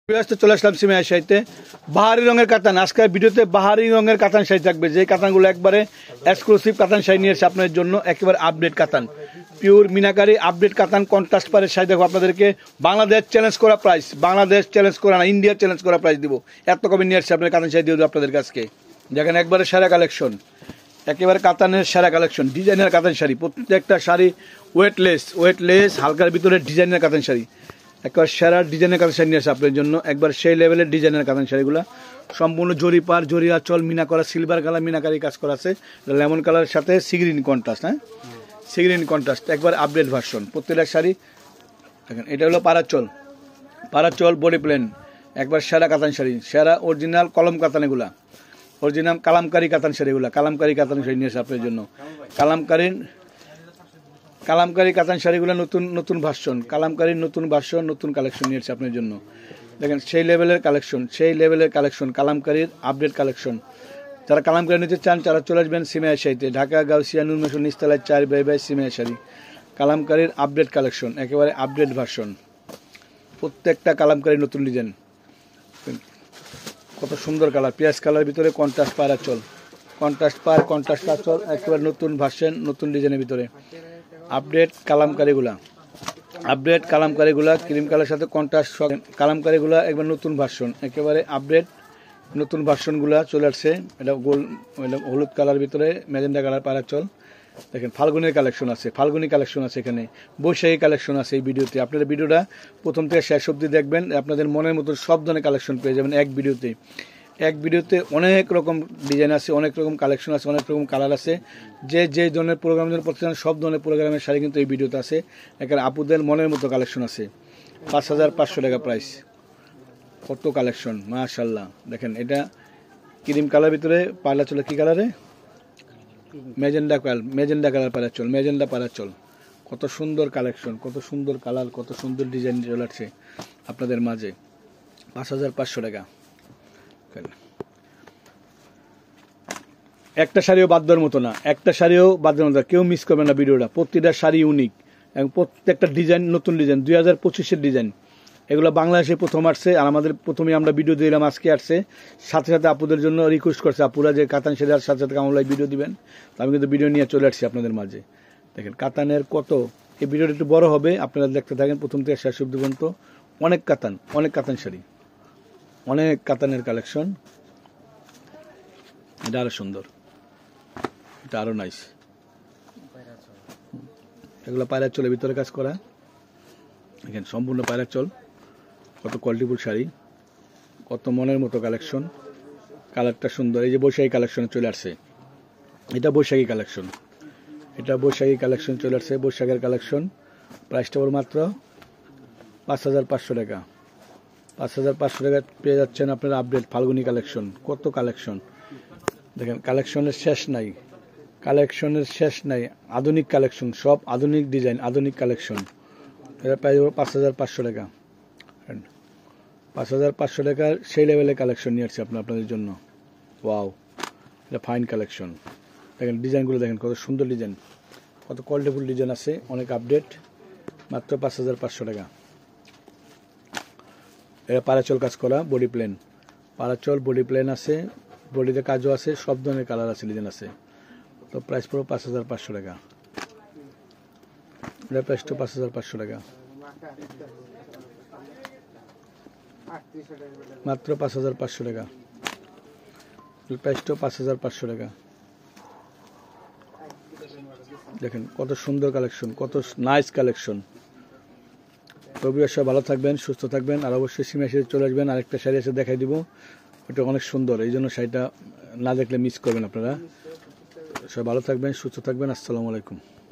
চলে আসলাম সিমিয়া শাড়িতে বাহারি রঙের কাতান। আজকের ভিডিওতে বাহারি রঙের কাতান শাড়ি থাকবে, যে কাতানগুলো একবারে এক্সক্লুসিভ কাতান শাড়ি নিয়ে এসে আপনাদের জন্য, একেবারে আপডেট কাতান, পিওর মিনাকারি আপডেট কাতান কন্ট্রাস্ট পারের শাড়ি দেখো আপনাদেরকে। বাংলাদেশ চ্যালেঞ্জ করা প্রাইস, বাংলাদেশ চ্যালেঞ্জ করা না, ইন্ডিয়া চ্যালেঞ্জ করা প্রাইস দিব। এত কমে নিয়ে এসে আপনার কাতান শাড়ি দিয়ে দেবো আপনাদের কাছকে। দেখেন একবারে সেরা কালেকশন, একেবারে কাতানের সেরা কালেকশন, ডিজাইনের কাতান শাড়ি। প্রত্যেকটা শাড়ি ওয়েটলেস হালকার ভিতরে ডিজাইনের কাতান শাড়ি, একবার সেরা ডিজাইনের কাতান শাড়ি নিয়ে আসে আপনার জন্য। একবার সেই লেভেলের ডিজাইনের কাতান শাড়িগুলো সম্পূর্ণ জরি পার, জরি আঁচল, মিনা করা, সিলভার কালার মিনাকারি কাজ করা আছে, লেমন কালারের সাথে সিগ্রিন কন্ট্রাস্ট। হ্যাঁ, সিগ্রিন কন্ট্রাস্ট, একবার আপডেট ভার্সন প্রত্যেকটা শাড়ি। দেখেন এটা হলো পারাচল বডি প্লেন, একবার সেরা কাতান শাড়ি, সেরা অরিজিনাল কলম কাতান, এগুলা অরিজিনাল কালামকারি কাতান শাড়িগুলা, কালামকারি কাতান শাড়ি নিয়ে আসে আপনার জন্য। কালামকারি কাতান শাড়িগুলো নতুন নতুন ভার্সন, কালামকারির নতুন ভার্সন, নতুন কালেকশন নিয়ে এসেছে আপনার জন্য। দেখেন সেই লেভেলের কালেকশন, কালামকারির আপডেট কালেকশন। যারা কালামকারি নিতে চান তারা চলে আসবেন সিমিয়া শাড়িতে, ঢাকা গাউসিয়া নূর মেশন নিচতলায় 4/2 সিমিয়া শাড়ি। কালামকারির আপডেট কালেকশন, একেবারে আপডেট ভার্সন, প্রত্যেকটা কালামকারির নতুন ডিজাইন। কত সুন্দর কালার, পেঁয়াজ কালার ভিতরে কন্ট্রাস্ট পারাচল, কন্ট্রাস্ট পারাচল, একেবারে নতুন ভার্সন, নতুন ডিজাইনের ভিতরে আপডেট কালামকারিগুলা, ক্রিম কালার সাথে কন্ট্রাস্ট কালামকারিগুলা, একবার নতুন ভার্সন, একেবারে আপডেট নতুন ভার্সনগুলা চলে আসছে। এটা হলুদ কালার ভিতরে ম্যাজেন্ডা কালার পারাচল। দেখেন ফাল্গুনি কালেকশন আছে এখানে, বৈশাখী কালেকশন আছে এই ভিডিওতে। আপনারা ভিডিওটা প্রথম থেকে শেষ অবধি দেখবেন, আপনাদের মনের মতো সব ধরনের কালেকশন পেয়ে যাবেন এক ভিডিওতে। অনেক রকম ডিজাইন আছে, অনেক রকম কালেকশন আছে, অনেক রকম কালার আছে। যে ধরনের প্রোগ্রামের জন্য প্রতিষ্ঠান সব ধরনের প্রোগ্রামের শাড়ি কিন্তু এই ভিডিওতে আছে। এখানে আপুদের মনের মতো কালেকশন আছে। 5500 টাকা প্রাইস, কত কালেকশন মাশাআল্লাহ। দেখেন এটা ক্রিম কালার ভিতরে পারাচল, কি কালারে, ম্যাজেন্ডা কালার পারাচল। কত সুন্দর কালেকশন, কত সুন্দর কালার, কত সুন্দর ডিজাইন চলে আসছে আপনাদের মাঝে। 5500 টাকা। একটা শাড়িও বাদ দেওয়ার মতো না, কেউ মিস করবে না ভিডিওটা। প্রত্যেকটা শাড়ি ইউনিক এবং প্রত্যেকটা ডিজাইন নতুন ডিজাইন, 2025-এর ডিজাইন। এগুলো বাংলাদেশে প্রথম আসছে, আর আমাদের প্রথমে আমরা ভিডিও দিলাম, আজকে আসছে। সাথে সাথে আপুদের জন্য রিকোয়েস্ট করছে আপুরা যে কাতান শাড়ির সাথে সাথে কামলাই ভিডিও দিবেন, তো আমি কিন্তু ভিডিও নিয়ে চলে আসছি আপনাদের মাঝে। দেখেন কাতানের কত, এই ভিডিওটা একটু বড় হবে, আপনারা দেখতে থাকেন প্রথম থেকে শেষ অবধি পর্যন্ত। অনেক কাতান শাড়ি, অনেক কাতানের কালেকশন। এটা আরো সুন্দর, এটা আরো নাইস। এগুলো পায়রাচলের ভিতরে কাজ করা, দেখেন সম্পূর্ণ পায়রাচল। কত কোয়ালিটিফুল শাড়ি, কত মনের মতো কালেকশন, কালারটা সুন্দর। এই যে বৈশাখী কালেকশনে চলে আসছে, এটা বৈশাখী কালেকশন চলে আসছে, বৈশাখের কালেকশন। প্রাইসটা ওর মাত্র 5500 টাকা। 5500 টাকা পেয়ে যাচ্ছেন আপনারা আপডেট ফাল্গুনি কালেকশন। কত কালেকশন, দেখেন কালেকশনের শেষ নাই, আধুনিক কালেকশন, সব আধুনিক ডিজাইন, আধুনিক কালেকশন। এটা প্রাইস 5500 টাকা। 5500 টাকার সেই লেভেলের কালেকশন নিয়ে আসছে আপনাদের জন্য। ওয়াও, এটা ফাইন কালেকশন। দেখেন ডিজাইনগুলো, দেখেন কত সুন্দর ডিজাইন, কত কোয়ালিটিফুল ডিজাইন আছে, অনেক আপডেট। মাত্র 5500 টাকা। এটা পারাচল কাজ করা বডি প্লেন আছে, বডিতে কাজও আছে, সব ধরনের কালার আছে, ডিজাইন আছে। তো প্রাইস পড়ো 5500 টাকা। এটা প্রাইস তো 5500 টাকা, মাত্র 5500 টাকা। প্রাইস তো 5500 টাকা। দেখেন কত সুন্দর কালেকশন, কত নাইস কালেকশন। সবাই ভালো থাকবেন, সুস্থ থাকবেন, আর অবশ্যই সিমিয়া শাড়ি চলে আসবেন। আরেকটা শাড়ি এসে দেখাই দিব, ওটা অনেক সুন্দর, এই জন্য শাড়িটা না দেখলে মিস করবেন আপনারা। সবাই ভালো থাকবেন, সুস্থ থাকবেন। আসসালামু আলাইকুম।